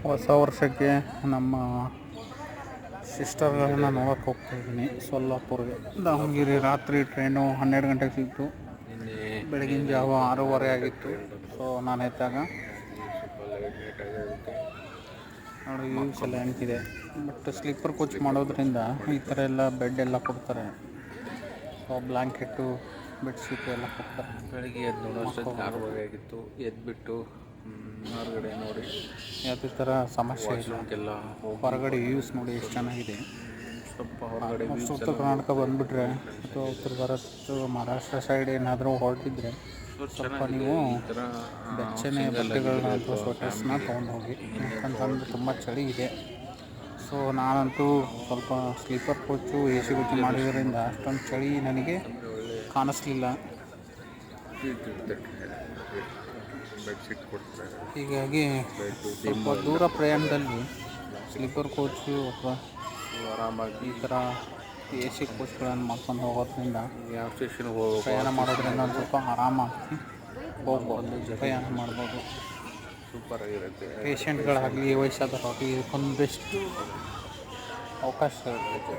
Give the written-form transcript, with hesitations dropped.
ಹೊಸ ವರ್ಷಕ್ಕೆ ನಮ್ಮ ಸಿಸ್ಟರ್ಗಳನ್ನ ನೋಡೋಕೆ ಹೋಗ್ತಾಯಿದ್ದೀನಿ ಸೊಲ್ಲಾಪುರ್ಗೆ. ದಾವಣಗೆರೆ ರಾತ್ರಿ ಟ್ರೈನು 12 ಗಂಟೆಗೆ ಸಿಕ್ತು. ಬೆಳಗಿನ ಜಾವ 6:30 ಆಗಿತ್ತು. ಸೊ ನಾನು ಎದ್ದಾಗ ನೋಡಿ ವ್ಯೂಸ್ ಎಲ್ಲ ಹೆಂಗಿದೆ. ಬಟ್ ಸ್ಲೀಪರ್ ಕೋಚ್ ಮಾಡೋದ್ರಿಂದ ಈ ಥರ ಎಲ್ಲ ಬೆಡ್ ಎಲ್ಲ ಕೊಡ್ತಾರೆ. ಸೊ ಬ್ಲ್ಯಾಂಕೆಟು ಬೆಡ್ಶೀಟು ಎಲ್ಲ ಕೊಡ್ತಾರೆ. ಬೆಳಿಗ್ಗೆ ಎದ್ದು ನೋಡೋಷ್ಟೊತ್ತಿಗೆ 6:30 ಆಗಿತ್ತು. ಎದ್ದುಬಿಟ್ಟು ಹೊರಗಡೆ ನೋಡಿ ಯಾವುದೇ ಥರ ಸಮಸ್ಯೆ ಇಲ್ಲ. ಎಲ್ಲ ಹೊರಗಡೆ ವ್ಯೂಸ್ ನೋಡಿ ಎಷ್ಟು ಚೆನ್ನಾಗಿದೆ. ಸ್ವಲ್ಪ ಹೊರಗಡೆ ಉತ್ತರ ಕರ್ನಾಟಕ ಬಂದುಬಿಟ್ರೆ ಅಥವಾ ಉತ್ತರ ಭಾರತ ಮಹಾರಾಷ್ಟ್ರ ಸೈಡ್ ಏನಾದರೂ ಹೊರಟಿದ್ರೆ ಸ್ವಲ್ಪ ನೀವು ಬೆಚ್ಚನೆ ಬಟ್ಟೆಗಳನ್ನ ಅಥವಾ ಸ್ವೆಟರ್ಸ್ನ ತೊಗೊಂಡು ಹೋಗಿ, ಯಾಕಂತಂದರೆ ತುಂಬ ಚಳಿ ಇದೆ. ಸೊ ನಾನಂತೂ ಸ್ವಲ್ಪ sleeper coach A C coach ಮಾಡಿರೋದ್ರಿಂದ ಅಷ್ಟೊಂದು ಚಳಿ ನನಗೆ ಕಾಣಿಸ್ಲಿಲ್ಲ. ಬೆಡ್ಶೀಟ್ ಕೊಡ್ತಾರೆ. ಹೀಗಾಗಿ ಸ್ವಲ್ಪ ದೂರ ಪ್ರಯಾಣದಲ್ಲಿ ಸ್ಲೀಪರ್ ಕೋಚು ಅಥವಾ ಆರಾಮಾಗಿ ಈ ಥರ ಎ ಸಿ ಕೋಚ್ಗಳನ್ನು ಮಾಡ್ಕೊಂಡು ಹೋಗೋದ್ರಿಂದ ಯಾವ ಸ್ಟೇಷನ್ಗೆ ಹೋಗೋ ಪ್ರಯಾಣ ಮಾಡೋದ್ರಿಂದ ಒಂದು ಸ್ವಲ್ಪ ಆರಾಮಾಗಿ ಹೋಗ್ಬೋದು, ಪ್ರಯಾಣ ಮಾಡ್ಬೋದು. ಸೂಪರಾಗಿರುತ್ತೆ. ಪೇಷಂಟ್ಗಳಾಗಲಿ ವಯಸ್ಸಾದವರಾಗಲಿ ಇದಕ್ಕೊಂದು ಬೆಸ್ಟ್ ಅವಕಾಶ ಇರುತ್ತೆ.